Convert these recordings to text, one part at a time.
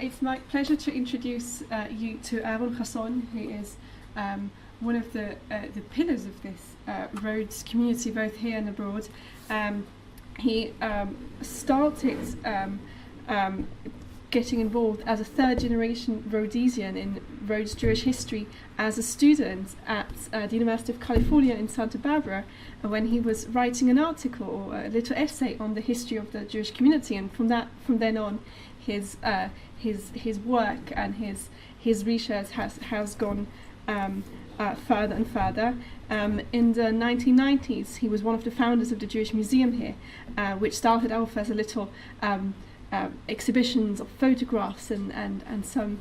It's my pleasure to introduce you to Aron Hasson, who is one of the pillars of this Rhodes community, both here and abroad. He started getting involved as a third-generation Rhodesian in Rhodes Jewish history as a student at the University of California in Santa Barbara, when he was writing an article or a little essay on the history of the Jewish community, and from then on, his work and his research has gone further and further. In the 1990s, he was one of the founders of the Jewish Museum here, which started off as a little exhibitions of photographs and some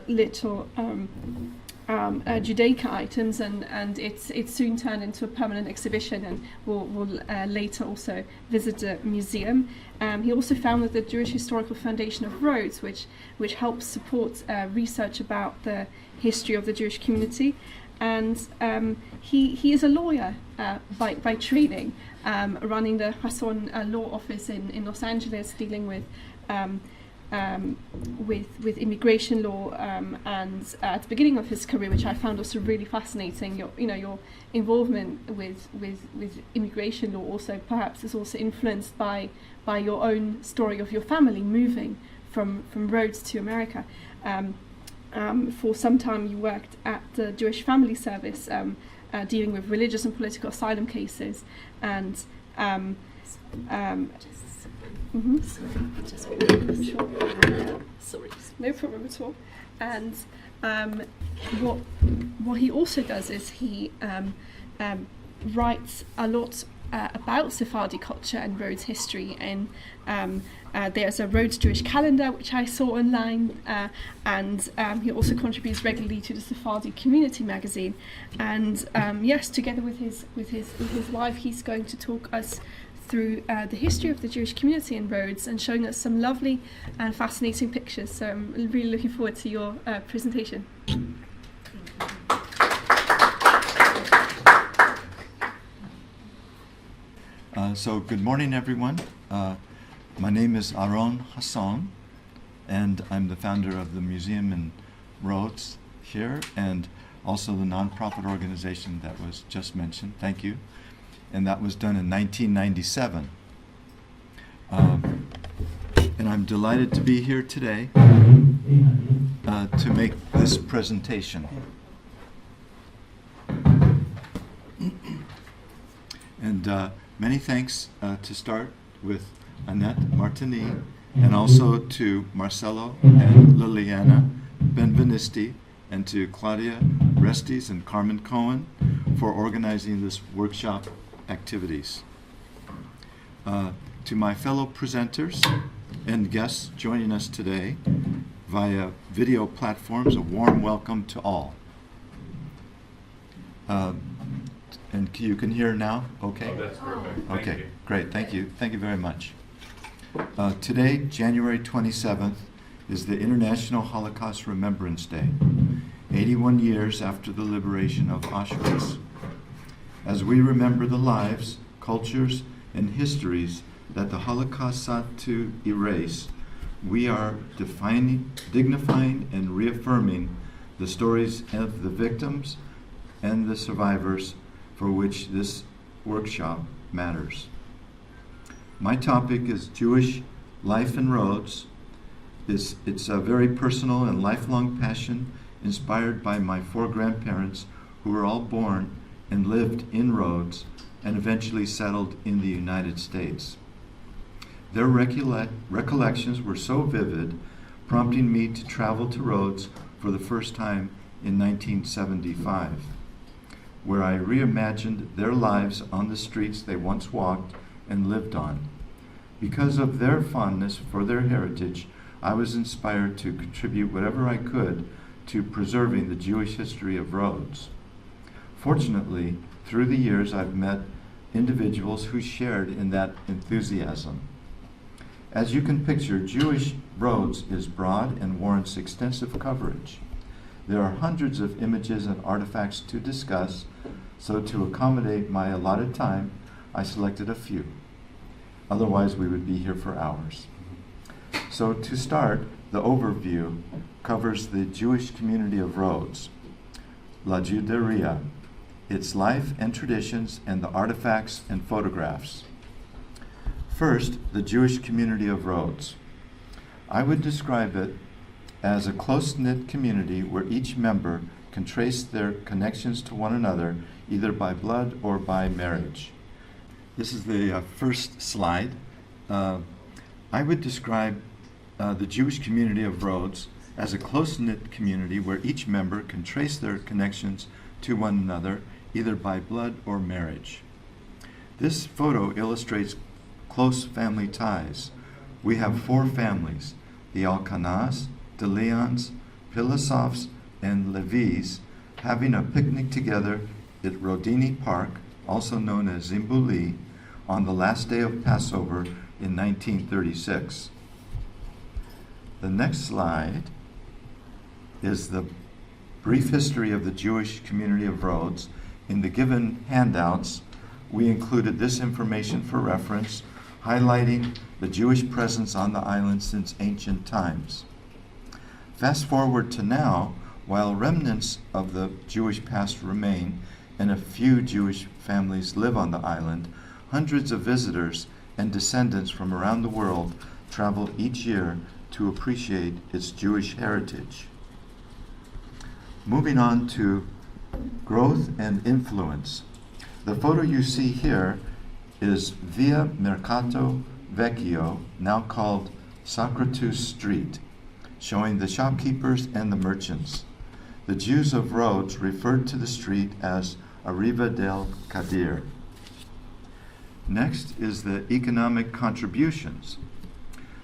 little Judaica items, and it soon turned into a permanent exhibition, and will later also visit the museum. He also founded the Jewish Historical Foundation of Rhodes, which helps support research about the history of the Jewish community. And he is a lawyer by training, running the Hasson Law Office in Los Angeles, dealing with immigration law. And at the beginning of his career, which I found also really fascinating, your involvement with immigration law also perhaps is also influenced by your own story of your family moving from Rhodes to America. For some time you worked at the Jewish Family Service, dealing with religious and political asylum cases, and sorry, no problem at all. And what he also does is he writes a lot about Sephardic culture and Rhodes history, and there's a Rhodes Jewish calendar which I saw online, and he also contributes regularly to the Sephardic Community magazine. And yes, together with his wife, he's going to talk us through the history of the Jewish community in Rhodes and showing us some lovely and fascinating pictures. So I'm really looking forward to your presentation. So good morning, everyone. My name is Aron Hasson, and I'm the founder of the museum in Rhodes here, and also the nonprofit organization that was just mentioned. Thank you. And that was done in 1997. And I'm delighted to be here today to make this presentation. And many thanks to start with Annette Martini, and also to Marcelo and Liliana Benvenisti, and to Claudia Restes and Carmen Cohen for organizing this workshop activities. To my fellow presenters and guests joining us today via video platforms, a warm welcome to all. And you can hear now? Okay. Oh, that's perfect. Okay, Thank you. great. Thank you. Thank you very much. Today, January 27th, is the International Holocaust Remembrance Day, 81 years after the liberation of Auschwitz. As we remember the lives, cultures, and histories that the Holocaust sought to erase, we are dignifying, and reaffirming the stories of the victims and the survivors for which this workshop matters. My topic is Jewish life in Rhodes. It's a very personal and lifelong passion inspired by my 4 grandparents who were all born and lived in Rhodes and eventually settled in the United States. Their recollections were so vivid, prompting me to travel to Rhodes for the first time in 1975, where I reimagined their lives on the streets they once walked and lived on. Because of their fondness for their heritage, I was inspired to contribute whatever I could to preserving the Jewish history of Rhodes. Fortunately, through the years, I've met individuals who shared in that enthusiasm. As you can picture, Jewish Rhodes is broad and warrants extensive coverage. There are hundreds of images and artifacts to discuss, so to accommodate my allotted time, I selected a few. Otherwise, we would be here for hours. So to start, the overview covers the Jewish community of Rhodes, La Juderia, its life and traditions, and the artifacts and photographs. First, the Jewish community of Rhodes. I would describe it as a close-knit community where each member can trace their connections to one another either by blood or by marriage. This is the first slide. I would describe the Jewish community of Rhodes as a close-knit community where each member can trace their connections to one another either by blood or marriage. This photo illustrates close family ties. We have 4 families, the Elkanahs, the Leons, Pilasovs, and Levis, having a picnic together at Rodini Park, also known as Zimbuli, on the last day of Passover in 1936. The next slide is the brief history of the Jewish community of Rhodes. In the given handouts, we included this information for reference, highlighting the Jewish presence on the island since ancient times. Fast forward to now, while remnants of the Jewish past remain and a few Jewish families live on the island, hundreds of visitors and descendants from around the world travel each year to appreciate its Jewish heritage. Moving on to growth and influence. The photo you see here is Via Mercato Vecchio, now called Socrates Street, showing the shopkeepers and the merchants. The Jews of Rhodes referred to the street as Arriva del Kadir. Next is the economic contributions.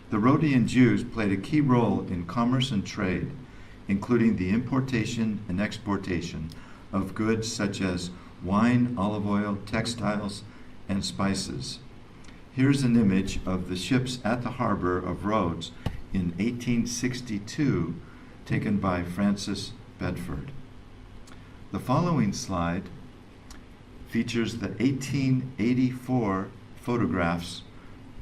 The Rhodian Jews played a key role in commerce and trade, including the importation and exportation of goods such as wine, olive oil, textiles, and spices. Here's an image of the ships at the harbor of Rhodes in 1862, taken by Francis Bedford. The following slide features the 1884 photographs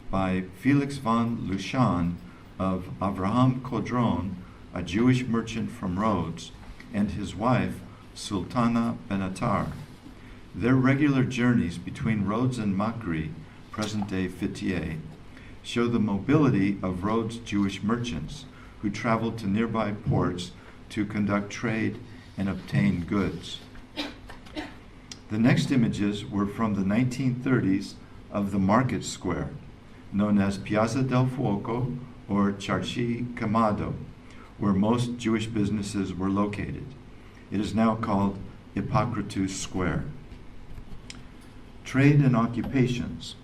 by Felix von Luschan of Avraham Kodron, a Jewish merchant from Rhodes, and his wife, Sultana Benatar. Their regular journeys between Rhodes and Makri, present-day Fitier, show the mobility of Rhodes' Jewish merchants who traveled to nearby ports to conduct trade and obtain goods. The next images were from the 1930s of the market square, known as Piazza del Fuoco or Charci Camado, where most Jewish businesses were located. It is now called Hippocrates Square. Trade and occupations.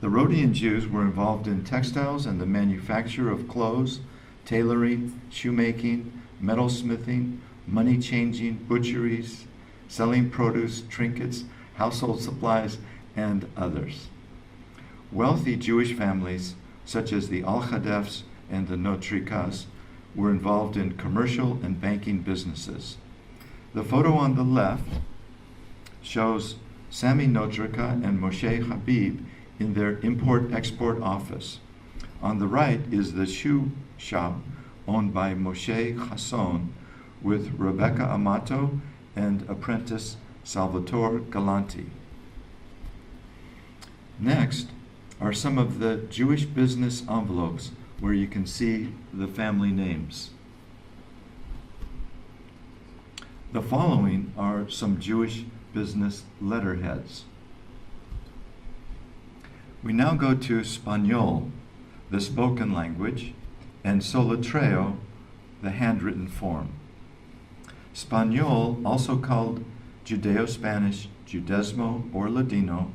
The Rhodian Jews were involved in textiles and the manufacture of clothes, tailoring, shoemaking, metalsmithing, money changing, butcheries, selling produce, trinkets, household supplies, and others. Wealthy Jewish families, such as the Al-Khadefs and the Notrikas, were involved in commercial and banking businesses. The photo on the left shows Sami Notrika and Moshe Habib in their import-export office. On the right is the shoe shop owned by Moshe Hasson with Rebecca Amato and apprentice Salvatore Galanti. Next are some of the Jewish business envelopes where you can see the family names. The following are some Jewish business letterheads. We now go to Spaniol, the spoken language, and Soletreo, the handwritten form. Spaniol, also called Judeo-Spanish, Judesmo, or Ladino,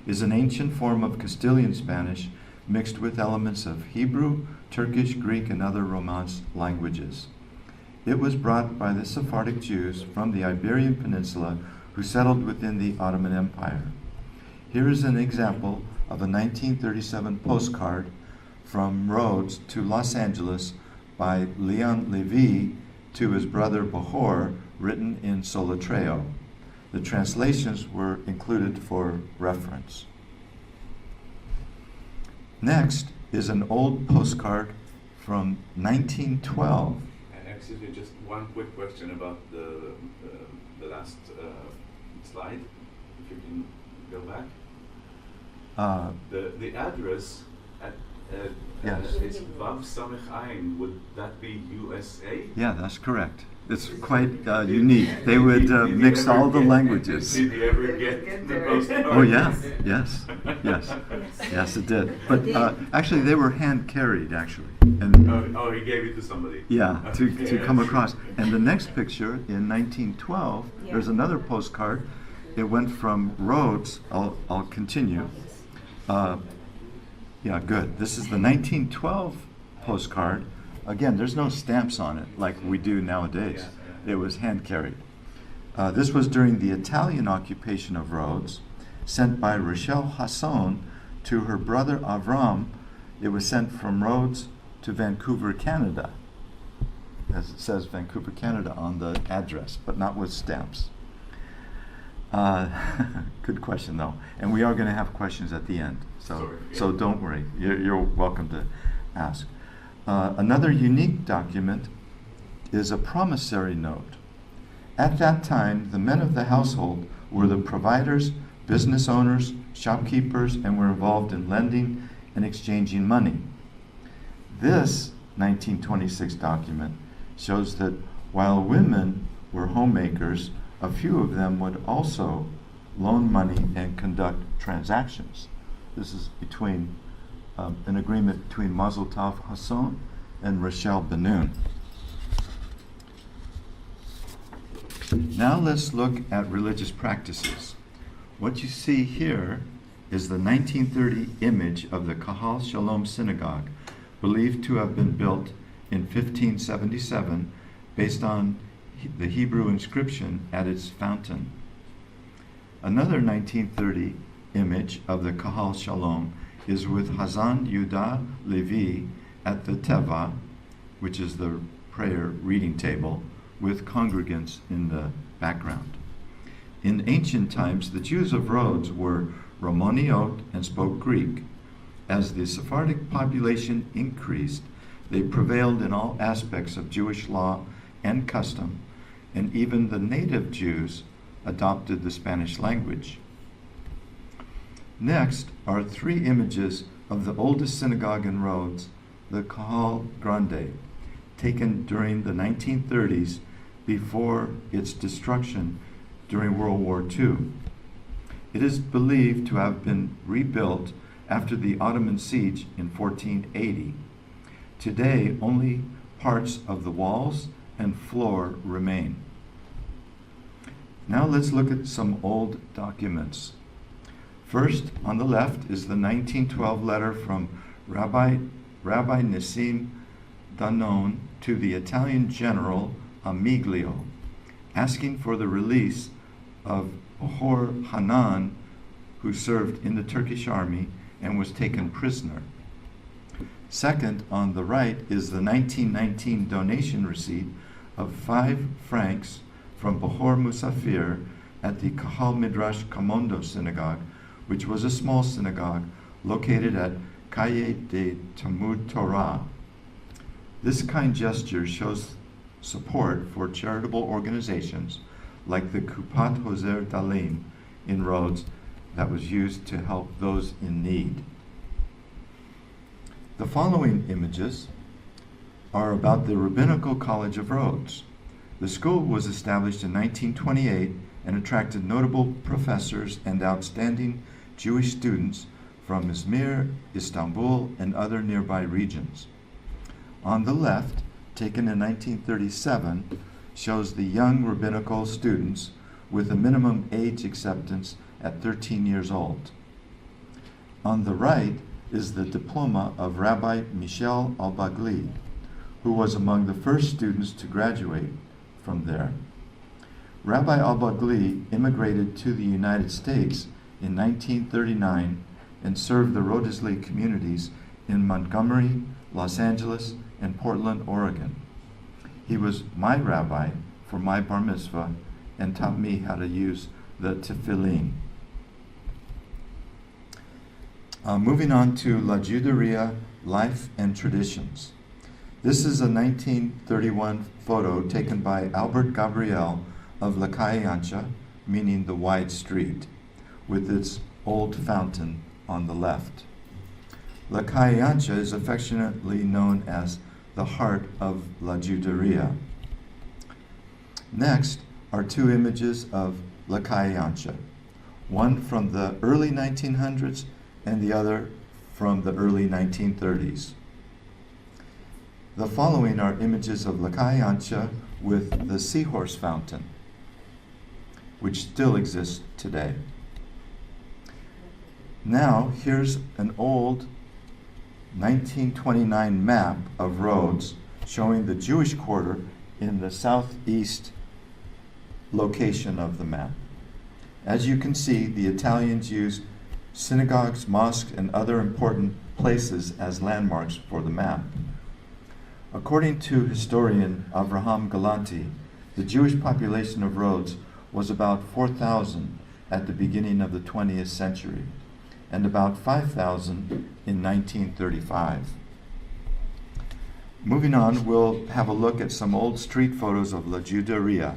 is an ancient form of Castilian Spanish mixed with elements of Hebrew, Turkish, Greek, and other Romance languages. It was brought by the Sephardic Jews from the Iberian Peninsula who settled within the Ottoman Empire. Here is an example of a 1937 postcard from Rhodes to Los Angeles by Leon Levy to his brother Behor, written in Soletreo. The translations were included for reference. Next is an old postcard from 1912. Excuse me, just one quick question about the last slide, if you can go back. The address at Yes. is Vav Samech Ayin. Would that be USA? Yeah, that's correct. It's quite unique. They would mix all the languages. Did you ever get the postcard? Oh yeah, yes, yes, it did. But actually, they were hand carried, actually. And Oh, he gave it to somebody. yeah, to Okay. come across. And the next picture in 1912, there's another postcard. It went from Rhodes. I'll continue. Yeah, good. This is the 1912 postcard. Again, there's no stamps on it like we do nowadays. It was hand carried. This was during the Italian occupation of Rhodes, sent by Aron Hasson to her brother Avram. It was sent from Rhodes to Vancouver, Canada, as it says Vancouver, Canada on the address, but not with stamps. Good question, though. And we are going to have questions at the end, so don't worry. You're welcome to ask. Another unique document is a promissory note. At that time, the men of the household were the providers, business owners, shopkeepers, and were involved in lending and exchanging money. This 1926 document shows that while women were homemakers, a few of them would also loan money and conduct transactions. This is between an agreement between Mazel Tov Hasson and Rachel Benoon. Now let's look at religious practices. What you see here is the 1930 image of the Kahal Shalom synagogue, believed to have been built in 1577 based on the Hebrew inscription at its fountain. Another 1930 image of the Kahal Shalom is with Hazan Yudah Levi at the Teva, which is the prayer reading table, with congregants in the background. In ancient times, the Jews of Rhodes were Romaniot and spoke Greek. As the Sephardic population increased, they prevailed in all aspects of Jewish law and custom, and even the native Jews adopted the Spanish language. Next are three images of the oldest synagogue in Rhodes, the Kahal Grande, taken during the 1930s before its destruction during World War II. It is believed to have been rebuilt after the Ottoman siege in 1480. Today, only parts of the walls and floor remain. Now let's look at some old documents. First, on the left is the 1912 letter from Rabbi Nissim Danon to the Italian general Amiglio, asking for the release of Bahor Hanan, who served in the Turkish army and was taken prisoner. Second, on the right, is the 1919 donation receipt of 5 francs from Bahor Musafir at the Kahal Midrash Kamondo synagogue, which was a small synagogue located at Calle de Talmud Torah. This kind gesture shows support for charitable organizations like the Kupat Hoser Dalim in Rhodes that was used to help those in need. The following images are about the Rabbinical College of Rhodes. The school was established in 1928 and attracted notable professors and outstanding Jewish students from Izmir, Istanbul, and other nearby regions. On the left, taken in 1937, shows the young rabbinical students with a minimum age acceptance at 13 years old. On the right is the diploma of Rabbi Michel Al-Bagli, who was among the first students to graduate from there. Rabbi Al-Bagli immigrated to the United States in 1939 and served the Rhodesley communities in Montgomery, Los Angeles, and Portland, Oregon. He was my rabbi for my bar mitzvah and taught me how to use the tefillin. Moving on to La Juderia, Life and Traditions. This is a 1931 photo taken by Albert Gabriel of La Calle Ancha, meaning the wide street, with its old fountain on the left. La Calle Ancha is affectionately known as the heart of La Juderia. Next are two images of La Calle Ancha, one from the early 1900s and the other from the early 1930s. The following are images of La Calle Ancha with the seahorse fountain, which still exists today. Now, here's an old 1929 map of Rhodes showing the Jewish quarter in the southeast location of the map. As you can see, the Italians use synagogues, mosques, and other important places as landmarks for the map. According to historian Avraham Galanti, the Jewish population of Rhodes was about 4,000 at the beginning of the 20th century, and about 5,000 in 1935. Moving on, we'll have a look at some old street photos of La Juderia.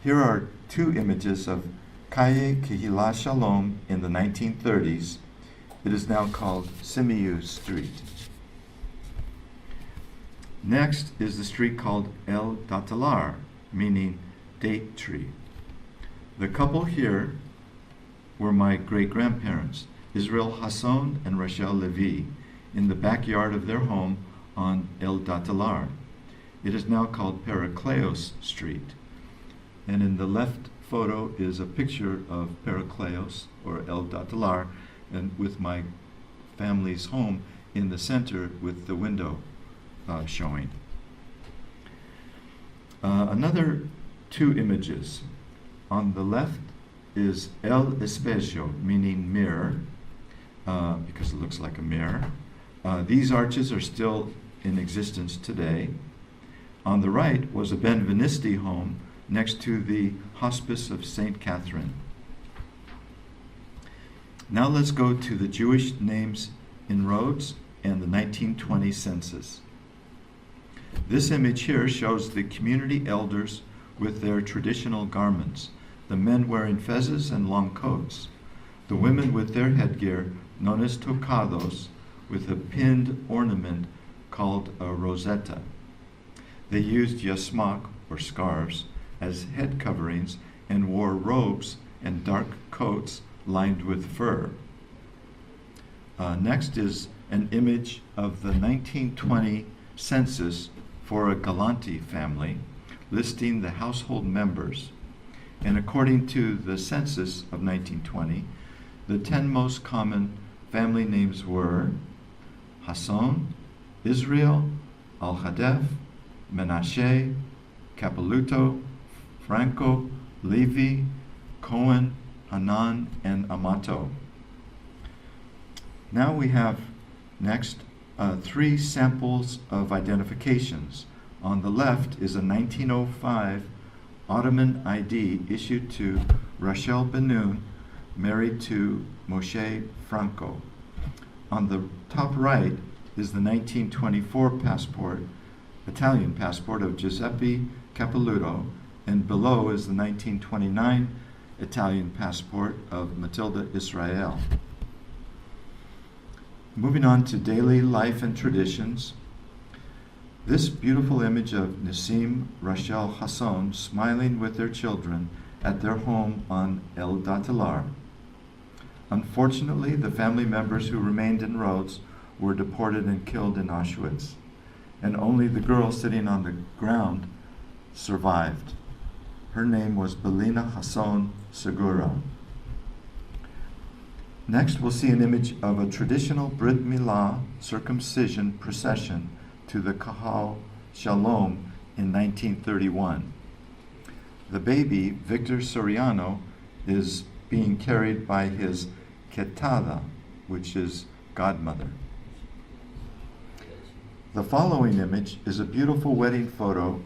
Here are two images of Calle Kehillah Shalom in the 1930s. It is now called Simiyu Street. Next is the street called El Datalar, meaning date tree. The couple here were my great-grandparents, Israel Hasson and Rachel Levy, in the backyard of their home on El Datalar. It is now called Pericleos Street. And in the left photo is a picture of Pericleos, or El Datalar, and with my family's home in the center with the window showing. Another two images. On the left is El Espejo, meaning mirror, because it looks like a mirror. These arches are still in existence today. On the right was a Benvenisti home next to the Hospice of St. Catherine. Now let's go to the Jewish names in Rhodes and the 1920 census. This image here shows the community elders with their traditional garments, the men wearing fezzes and long coats, the women with their headgear known as tocados, with a pinned ornament called a rosetta. They used yasmak, or scarves, as head coverings and wore robes and dark coats lined with fur. Next is an image of the 1920 census for a Galanti family, listing the household members. And according to the census of 1920, the 10 most common family names were Hasson, Israel, Al-Hadef, Menashe, Capeluto, Franco, Levi, Cohen, Hanan, and Amato. Now we have next three samples of identifications. On the left is a 1905 Ottoman ID issued to Rachel Benoun, married to Moshe Franco. On the top right is the 1924 passport, Italian passport of Giuseppe Capeluto, and below is the 1929 Italian passport of Matilda Israel. Moving on to daily life and traditions, this beautiful image of Nassim Rachel Hasson smiling with their children at their home on El Datalar. Unfortunately, the family members who remained in Rhodes were deported and killed in Auschwitz, and only the girl sitting on the ground survived. Her name was Belina Hasson Segura. Next, we'll see an image of a traditional Brit Milah circumcision procession to the Kahal Shalom in 1931. The baby, Victor Soriano, is being carried by his Ketada, which is godmother. The following image is a beautiful wedding photo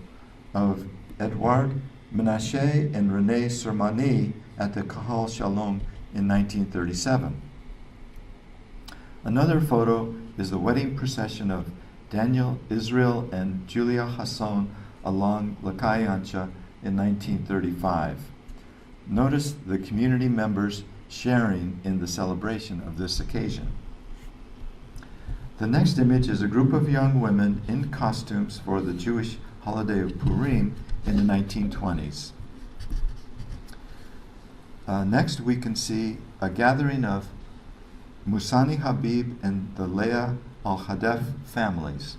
of Edouard Menashe and Renee Sermani at the Kahal Shalom in 1937. Another photo is the wedding procession of Daniel, Israel, and Julia Hasson along Lakai Ancha in 1935. Notice the community members sharing in the celebration of this occasion. The next image is a group of young women in costumes for the Jewish holiday of Purim in the 1920s. Next, we can see a gathering of Musani Habib and the Leah al-Hadef families.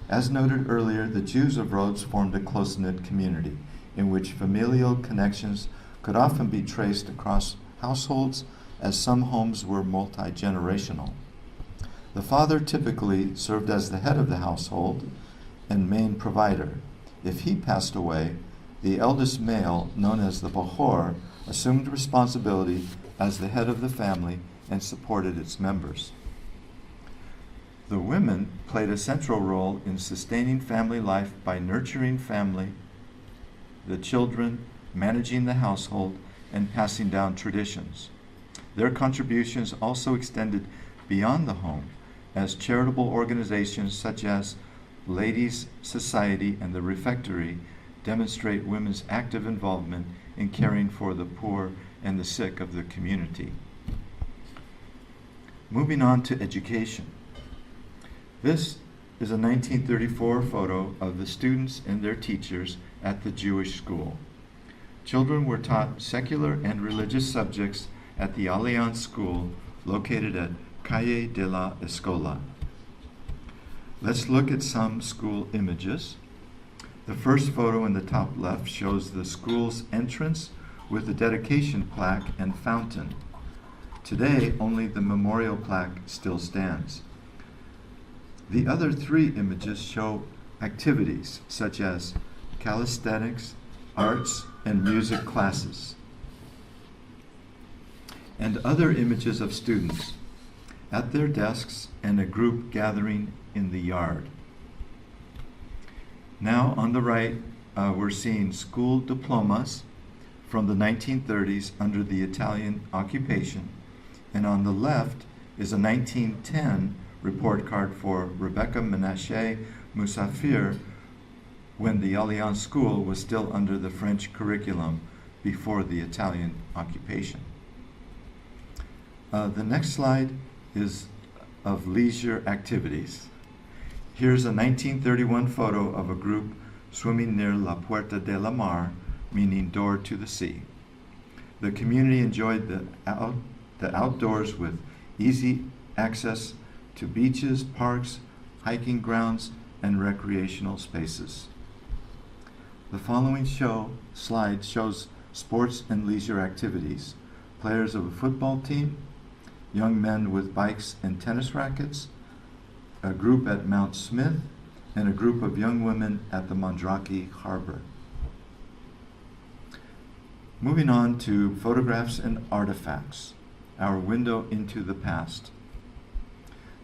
As noted earlier, the Jews of Rhodes formed a close-knit community in which familial connections could often be traced across households, as some homes were multi-generational. The father typically served as the head of the household and main provider. If he passed away, the eldest male, known as the Bahor, assumed responsibility as the head of the family and supported its members. The women played a central role in sustaining family life by nurturing family, the children, managing the household, and passing down traditions. Their contributions also extended beyond the home, as charitable organizations such as Ladies' Society and the Refectory demonstrate women's active involvement in caring for the poor and the sick of the community. Moving on to education. This is a 1934 photo of the students and their teachers at the Jewish school. Children were taught secular and religious subjects at the Alliance School located at Calle de la Escola. Let's look at some school images. The first photo in the top left shows the school's entrance with the dedication plaque and fountain. Today, only the memorial plaque still stands. The other three images show activities such as calisthenics, arts, and music classes, and other images of students at their desks and a group gathering in the yard. Now on the right, we're seeing school diplomas from the 1930s under the Italian occupation, and on the left is a 1910 report card for Rebecca Menashe Musafir when the Alliance School was still under the French curriculum before the Italian occupation. The next slide is of leisure activities. Here's a 1931 photo of a group swimming near La Puerta de la Mar, meaning door to the sea. The community enjoyed the outdoors with easy access to beaches, parks, hiking grounds, and recreational spaces. The following slide shows sports and leisure activities. Players of a football team, young men with bikes and tennis rackets, a group at Mount Smith, and a group of young women at the Mandrake Harbor. Moving on to photographs and artifacts, our window into the past.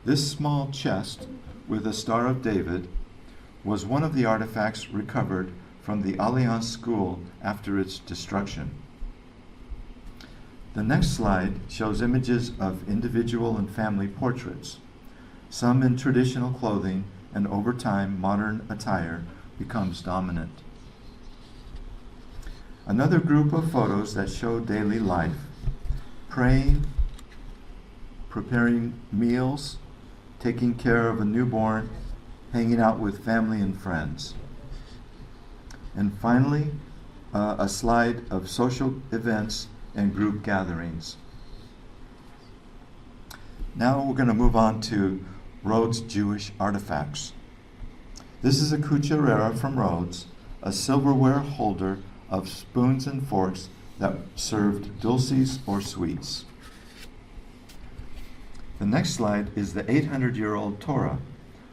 This small chest with a Star of David was one of the artifacts recovered from the Alliance School after its destruction. The next slide shows images of individual and family portraits, some in traditional clothing, and over time modern attire becomes dominant. Another group of photos that show daily life: praying, preparing meals, taking care of a newborn, hanging out with family and friends. And finally, a slide of social events and group gatherings. Now we're going to move on to Rhodes Jewish artifacts. This is a cucharera from Rhodes, a silverware holder of spoons and forks that served dulces or sweets. The next slide is the 800-year-old Torah.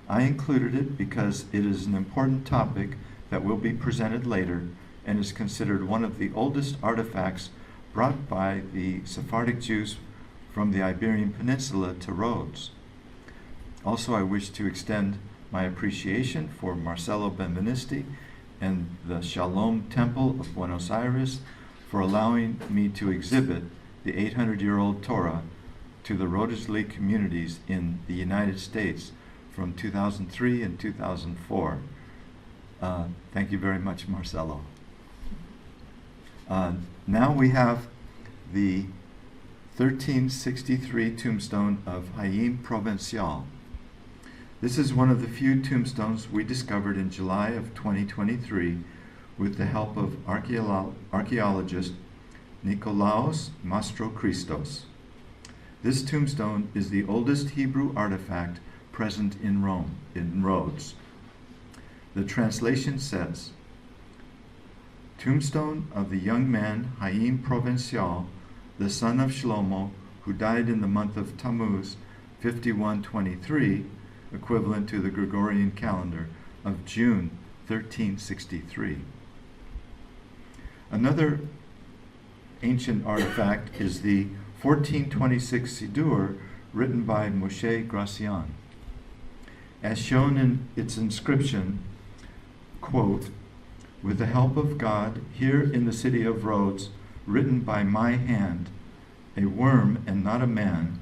I included it because it is an important topic that will be presented later and is considered one of the oldest artifacts brought by the Sephardic Jews from the Iberian Peninsula to Rhodes. Also, I wish to extend my appreciation for Marcelo Benvenisti and the Shalom Temple of Buenos Aires for allowing me to exhibit the 800-year-old Torah to the Rhodesley communities in the United States from 2003 and 2004. Thank you very much, Marcelo. Now we have the 1363 tombstone of Haïm Provincial. This is one of the few tombstones we discovered in July of 2023 with the help of archaeologist Nikolaos Mastrochristos. This tombstone is the oldest Hebrew artifact present in Rome, in Rhodes. The translation says, "Tombstone of the young man Haïm Provincial, the son of Shlomo, who died in the month of Tammuz, 5123, equivalent to the Gregorian calendar of June 1363. Another ancient artifact is the 1426 Siddur written by Moshe Gracian. As shown in its inscription, quote, "With the help of God, here in the city of Rhodes, written by my hand, a worm and not a man,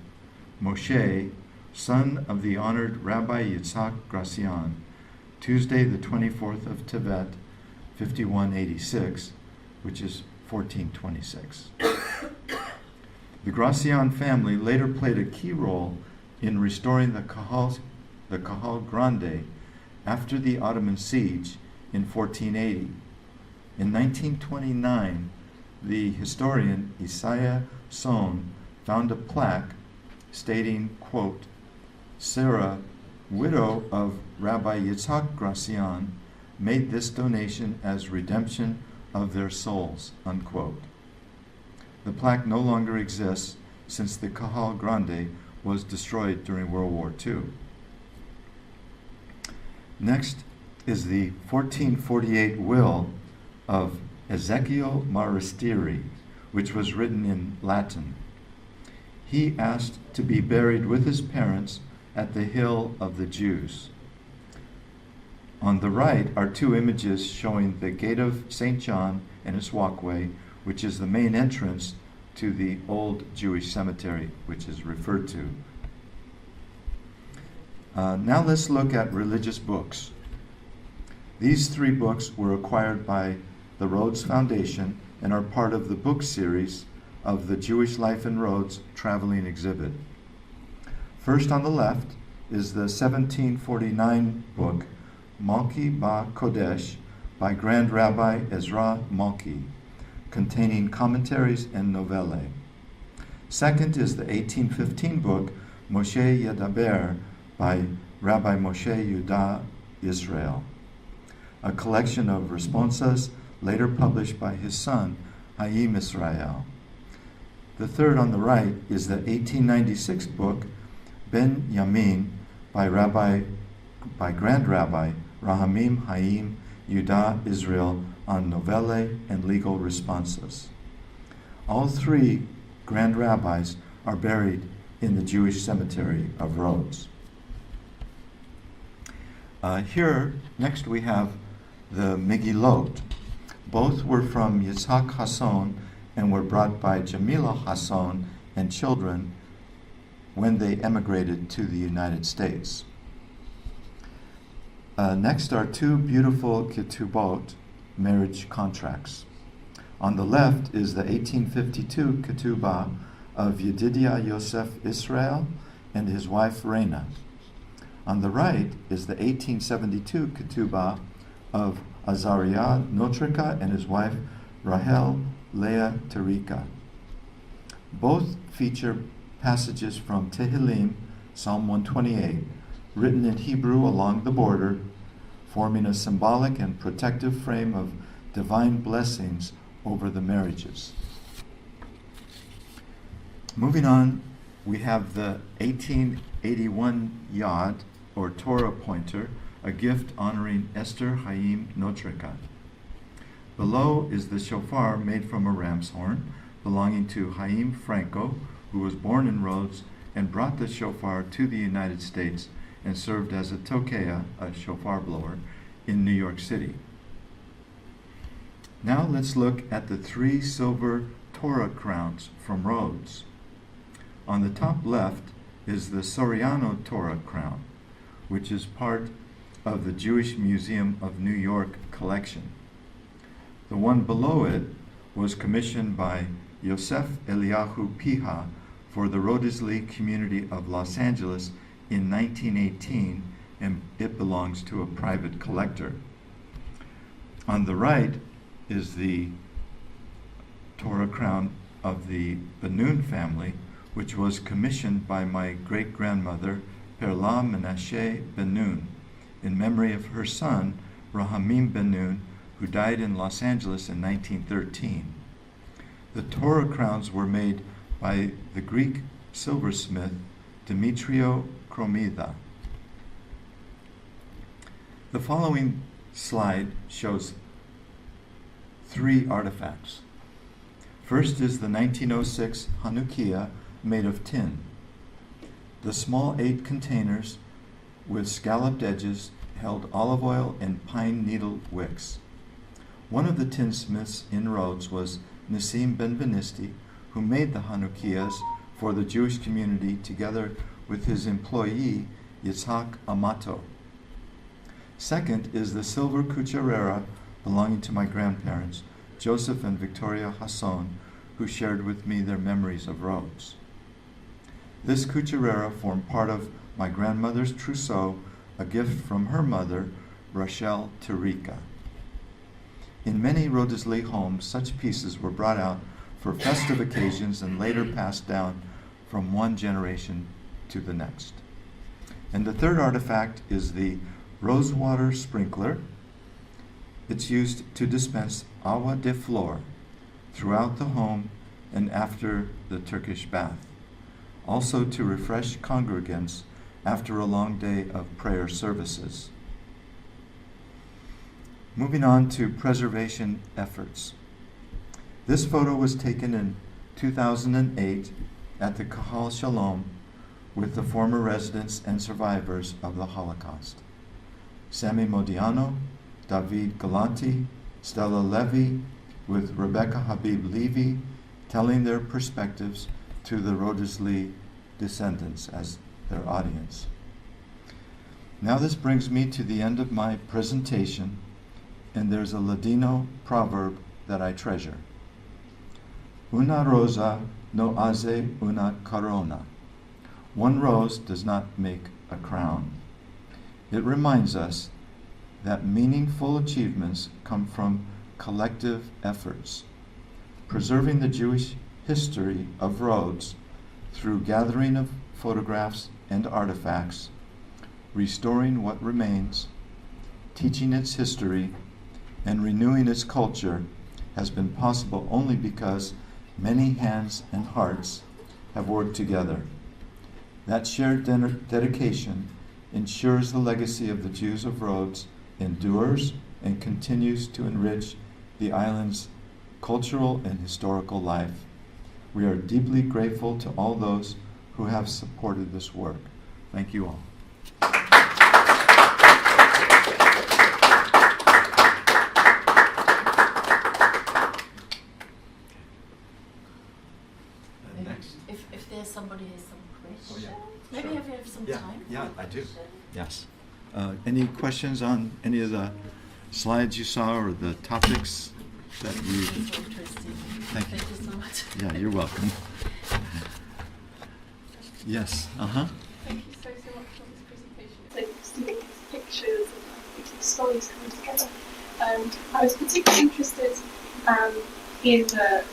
Moshe, son of the honored Rabbi Yitzhak Gracian, Tuesday the 24th of Tevet, 5186, which is 1426. The Gracian family later played a key role in restoring the Kahal Grande after the Ottoman siege in 1480. In 1929, the historian Isaiah Sohn found a plaque stating, quote, "Sarah, widow of Rabbi Yitzhak Gracian, made this donation as redemption of their souls," unquote. The plaque no longer exists since the Kahal Grande was destroyed during World War II. Next is the 1448 will of Ezekiel Maristiri, which was written in Latin. He asked to be buried with his parents at the Hill of the Jews. On the right are two images showing the Gate of St. John and its walkway, which is the main entrance to the old Jewish cemetery, which is referred to. Now let's look at religious books. These three books were acquired by the Rhodes Foundation and are part of the book series of the Jewish Life in Rhodes traveling exhibit. First on the left is the 1749 book, Malki Ba Kodesh, by Grand Rabbi Ezra Malki, containing commentaries and novellae. Second is the 1815 book, Moshe Yedaber, by Rabbi Moshe Yudah Israel, a collection of responses later published by his son, Haïm Israel. The third on the right is the 1896 book, Ben Yamin, by Grand Rabbi Rahamim Haïm Yudah Israel, on novellae and legal responses. All three Grand Rabbis are buried in the Jewish cemetery of Rhodes. Here, next we have the Megillot. Both were from Yitzhak Hasson and were brought by Jamila Hasson and children when they emigrated to the United States. Next are two beautiful ketubot, marriage contracts. On the left is the 1852 ketubah of Yedidia Yosef Israel and his wife Reina. On the right is the 1872 ketubah of Azariah Notrika and his wife Rahel Leah Tarika. Both feature passages from Tehillim, Psalm 128, written in Hebrew along the border, forming a symbolic and protective frame of divine blessings over the marriages. Moving on, we have the 1881 Yad, or Torah pointer, a gift honoring Esther Haïm Notrika. Below is the shofar made from a ram's horn, belonging to Haïm Franco, who was born in Rhodes and brought the shofar to the United States and served as a tokeya, a shofar blower, in New York City. Now let's look at the three silver Torah crowns from Rhodes. On the top left is the Soriano Torah crown, which is part of the Jewish Museum of New York collection. The one below it was commissioned by Yosef Eliyahu Piha for the Rhodes community of Los Angeles in 1918, and it belongs to a private collector. On the right is the Torah crown of the Ben-Nun family, which was commissioned by my great-grandmother, Perla Menashe Ben-Nun, in memory of her son, Rahamim Ben-Nun, who died in Los Angeles in 1913. The Torah crowns were made by the Greek silversmith Demetrio Kromida. The following slide shows 3 artifacts. First is the 1906 Hanukkah made of tin. The small 8 containers with scalloped edges held olive oil and pine needle wicks. One of the tinsmiths in Rhodes was Nassim Benvenisti, who made the Hanukkahs for the Jewish community together with his employee Yitzhak Amato. Second is the silver cucharera belonging to my grandparents, Joseph and Victoria Hasson, who shared with me their memories of Rhodes. This cucharera formed part of my grandmother's trousseau, a gift from her mother, Rachel Tarika. In many Rhodesley homes, such pieces were brought out for festive occasions and later passed down from one generation to the next. And the third artifact is the rosewater sprinkler. It's used to dispense agua de flor throughout the home and after the Turkish bath, also to refresh congregants after a long day of prayer services. Moving on to preservation efforts. This photo was taken in 2008 at the Kahal Shalom with the former residents and survivors of the Holocaust. Sammy Modiano, David Galanti, Stella Levy, with Rebecca Habib Levy telling their perspectives to the Rhodesley descendants as their audience. Now this brings me to the end of my presentation, and there's a Ladino proverb that I treasure. Una rosa no hace una corona. One rose does not make a crown. It reminds us that meaningful achievements come from collective efforts. Preserving the Jewish history of Rhodes through gathering of photographs and artifacts, restoring what remains, teaching its history, and renewing its culture has been possible only because many hands and hearts have worked together. That shared dedication ensures the legacy of the Jews of Rhodes endures and continues to enrich the island's cultural and historical life. We are deeply grateful to all those who have supported this work. Thank you all. Next. If there's somebody who has some questions, yeah. maybe if we have some time. Yeah, I do. Yes. Any questions on any of the slides you saw or the topics that you... Interesting. Thank you. Thank you so much. Yeah, you're welcome. Yes. Uh-huh. Thank you so much for this presentation. It's interesting, these pictures and these stories coming together. And I was particularly interested in the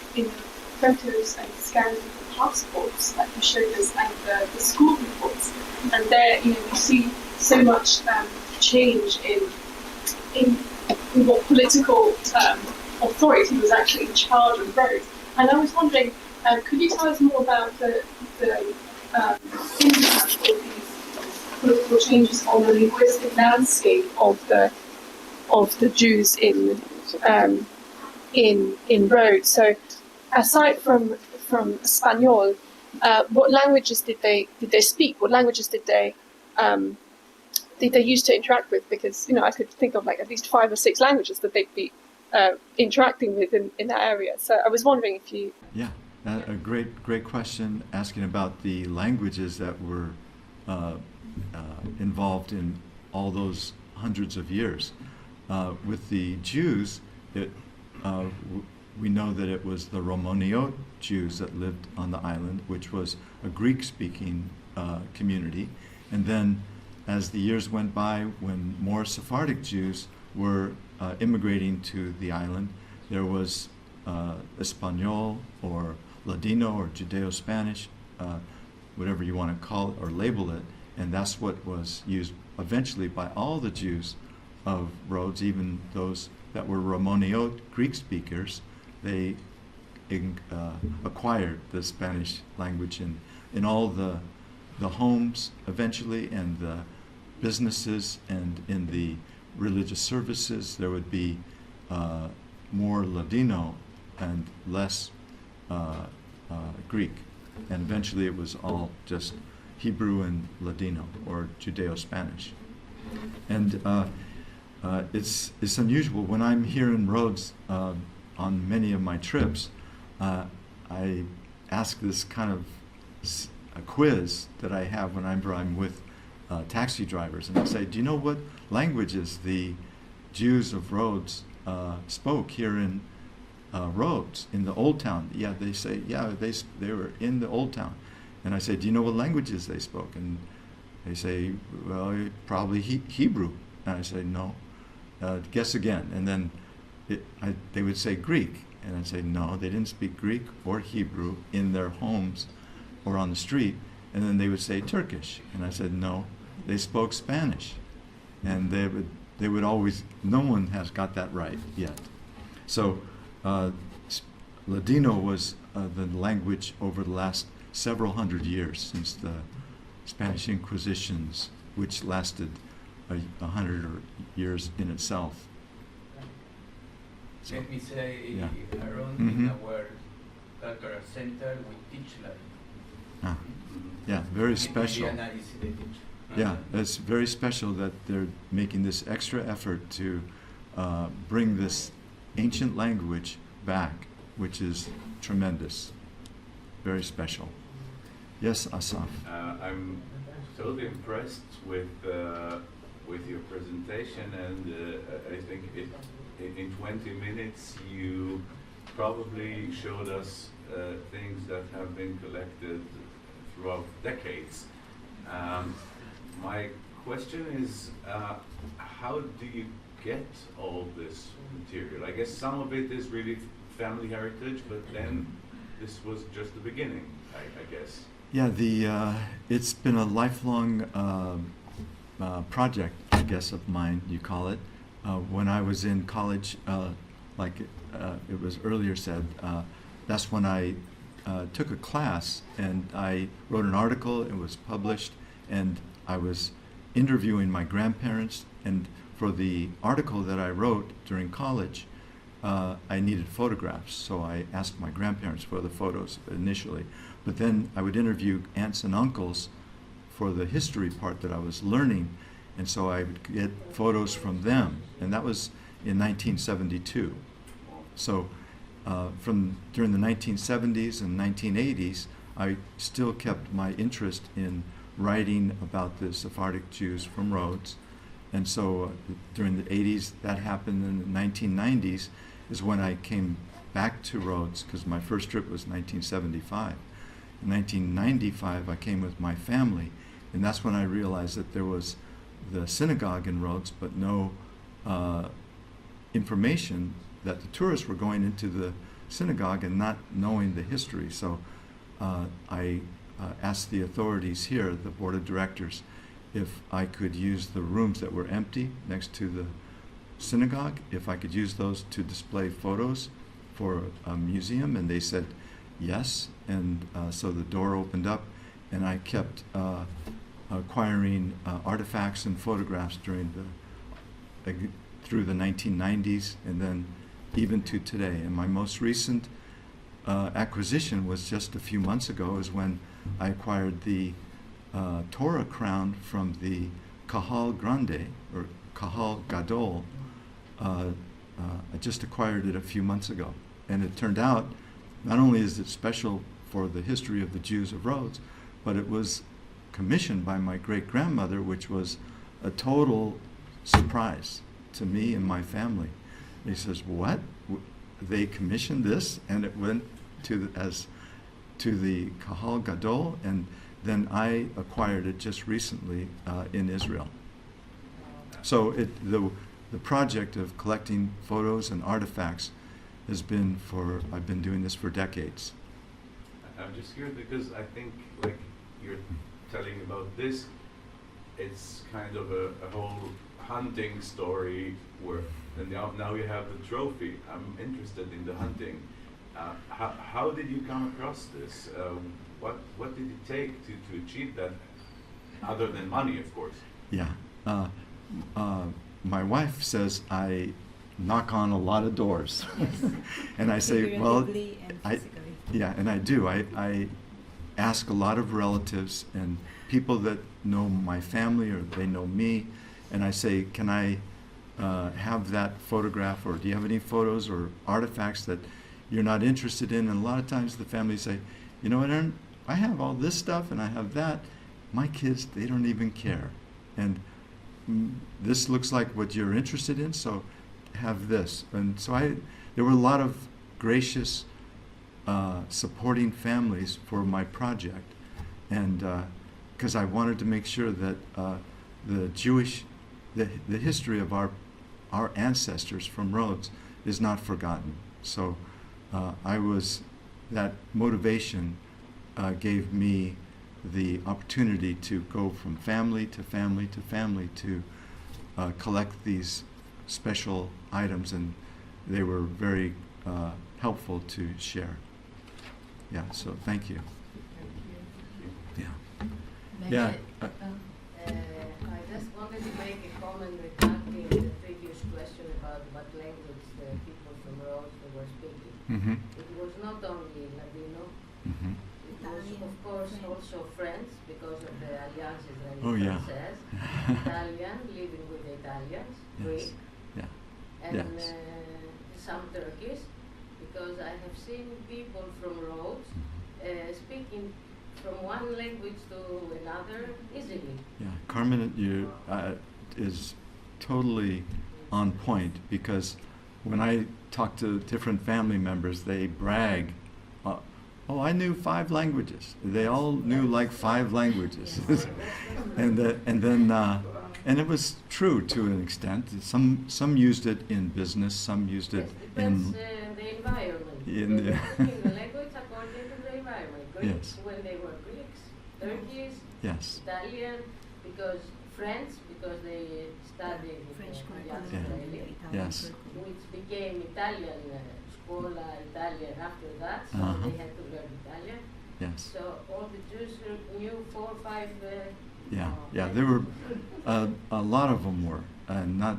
photos and scans of the passports that you showed us and the school reports. And there, you see so much change in what political authority was actually in charge of Rhodes. And I was wondering, could you tell us more about the impact of these political changes on the linguistic landscape of the Jews in Rhodes? So, aside from Espanol, what languages did they speak? What languages did they use to interact with? Because I could think of like at least 5 or 6 languages that they'd be interacting with in that area. So I was wondering if you... Yeah, a great question asking about the languages that were involved in all those hundreds of years. With the Jews, we know that it was the Romaniot Jews that lived on the island, which was a Greek-speaking community. And then as the years went by, when more Sephardic Jews were immigrating to the island, there was Espanol or Ladino or Judeo-Spanish, whatever you want to call it or label it, and that's what was used eventually by all the Jews of Rhodes, even those that were Romaniot Greek speakers. They acquired the Spanish language in all the homes eventually, and the businesses, and in the religious services. There would be more Ladino and less Greek, and eventually it was all just Hebrew and Ladino, or Judeo-Spanish. And it's unusual. When I'm here in Rhodes on many of my trips, I ask this kind of a quiz that I have whenever I'm with taxi drivers, and I say, do you know what languages the Jews of Rhodes spoke here in Rhodes, in the Old Town? Yeah, they say, yeah, they were in the Old Town. And I say, do you know what languages they spoke? And they say, well, probably Hebrew. And I say, no, guess again. And then they would say Greek. And I'd say, no, they didn't speak Greek or Hebrew in their homes or on the street. And then they would say Turkish. And I said, no, they spoke Spanish. And they would always, no one has got that right yet. So Ladino was the language over the last several hundred years, since the Spanish Inquisitions, which lasted 100 years in itself. So, Let me say, yeah. Aron, Mhm. in our cultural center, we teach like yeah, very special. analysis they teach. Yeah, it's very special that they're making this extra effort to bring this ancient language back, which is tremendous. Very special. Yes, Asaf. I'm totally impressed with your presentation, and I think in 20 minutes you probably showed us things that have been collected throughout decades. My question is, how do you get all this material? I guess some of it is really family heritage, but then this was just the beginning, I guess. Yeah, it's been a lifelong project, I guess, of mine, you call it. When I was in college, like it was earlier said, that's when I took a class, and I wrote an article. It was published, and I was interviewing my grandparents. And for the article that I wrote during college, I needed photographs, so I asked my grandparents for the photos initially. But then I would interview aunts and uncles for the history part that I was learning, and so I would get photos from them, and that was in 1972. So from during the 1970s and 1980s, I still kept my interest in writing about the Sephardic Jews from Rhodes. And so during the 80s, that happened. In the 1990s is when I came back to Rhodes, because my first trip was 1975. In 1995, I came with my family, and that's when I realized that there was the synagogue in Rhodes, but no information that the tourists were going into the synagogue and not knowing the history. So I asked the authorities here, the board of directors, if I could use the rooms that were empty next to the synagogue, if I could use those to display photos for a museum, and they said yes. And so the door opened up, and I kept acquiring artifacts and photographs during through the 1990s, and then even to today. And my most recent acquisition was just a few months ago, is when I acquired the Torah crown from the Kahal Grande, or Kahal Gadol. I just acquired it a few months ago, and it turned out not only is it special for the history of the Jews of Rhodes, but it was commissioned by my great-grandmother, which was a total surprise to me and my family. He says, "What? They commissioned this, and it went to the Kahal Gadol, and then I acquired it just recently in Israel." So the project of collecting photos and artifacts has been I've been doing this for decades. I'm just curious because I think, like you're telling about this, it's kind of a whole hunting story where, and now you have the trophy. I'm interested in the hunting. How did you come across this? What did it take to achieve that, other than money, of course? Yeah. My wife says I knock on a lot of doors. And I say, well, and I do. I ask a lot of relatives and people that know my family or they know me, and I say, can I have that photograph, or do you have any photos or artifacts that you're not interested in? And a lot of times the families say, you know what, Aron, I have all this stuff and I have that. My kids, they don't even care. And this looks like what you're interested in, so have this. And so there were a lot of gracious supporting families for my project, and because I wanted to make sure that the history of our ancestors from Rhodes is not forgotten. So that motivation gave me the opportunity to go from family to family to family to collect these special items, and they were very helpful to share. Yeah, so thank you. Yeah. Maybe Yeah. I just wanted to make a comment regarding the previous question about what language the people from Rhodes were speaking. Mm-hmm. It was not only Ladino, Mm-hmm. it was of course also French because of the alliances that Oh, it yeah. says. Italian, living with the Italians, Yes. Greek, Yeah. and Yes. some Turkish, because I have seen people from Rhodes speaking from one language to another easily. Yeah, Carmen, you is totally on point, because when I talk to different family members, they brag, "Oh, I knew 5 languages." They all knew like 5 languages, and it was true to an extent. Some used it in business, some used it Yes, depends in. the environment. In They the- were speaking the language according to the environment. Greeks, Yes. when they were Greeks, Turkish, Yes. Italian, because French, because they studied French in curriculum, Israeli, Yes. which became Italian, Scuola Italian after that, so Uh-huh. they had to learn Italian. Yes. So all the Jews knew 4 or 5 Yeah. Yeah. There were a lot of them were, not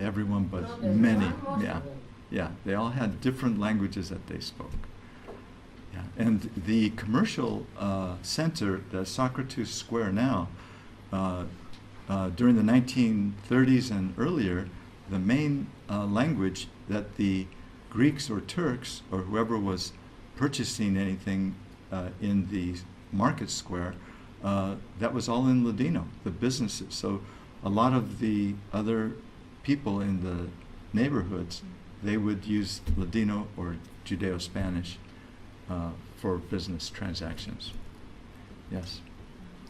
everyone, but not everyone, many. most Yeah. of them. Yeah, they all had different languages that they spoke. Yeah, and the commercial center, the Socrates Square now, during the 1930s and earlier, the main language that the Greeks or Turks or whoever was purchasing anything in the market square, that was all in Ladino, the businesses. So a lot of the other people in the neighborhoods, they would use Ladino or Judeo-Spanish for business transactions. Yes.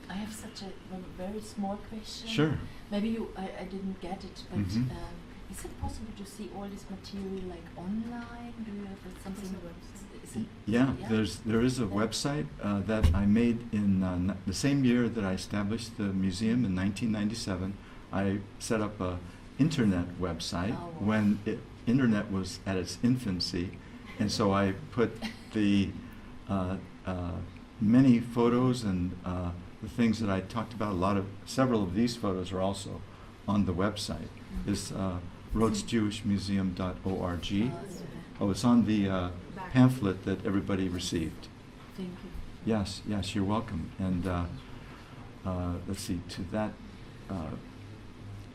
I have such a very small question. Sure. Maybe I didn't get it, but Mhm. is it possible to see all this material like online? Do you have something? Is it, Yeah, there is a website that I made in the same year that I established the museum in 1997. I set up a internet website Oh. when internet was at its infancy, and so I put the many photos and the things that I talked about. Several of these photos are also on the website. It's rhodesjewishmuseum.org. Oh, it's on the pamphlet that everybody received. Thank you. Yes, you're welcome. And let's see, to that,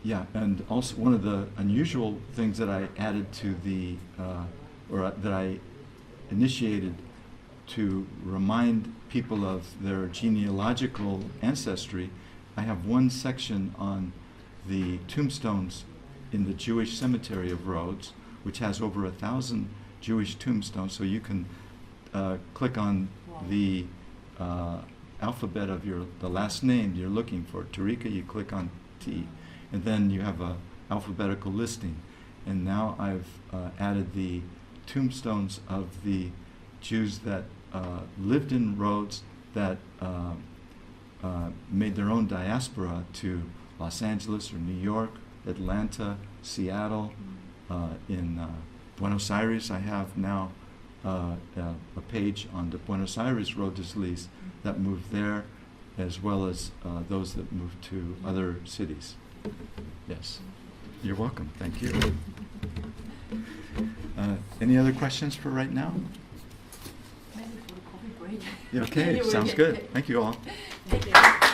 yeah, and also one of the unusual things that I added to the, or that I initiated to remind people of their genealogical ancestry, I have one section on the tombstones in the Jewish cemetery of Rhodes, which has over 1,000 Jewish tombstones. So you can click on the alphabet of the last name you're looking for. Tarika, you click on T, and then you have a alphabetical listing. And now I've added the tombstones of the Jews that lived in Rhodes, that made their own diaspora to Los Angeles or New York, Atlanta, Seattle. In Buenos Aires, I have now a page on the Buenos Aires Rhodesleys that moved there, as well as those that moved to other cities. Yes. You're welcome. Thank you. Any other questions for right now? Maybe for the coffee break. Yeah, okay, You will sounds get good. it. Thank you all. Thank you.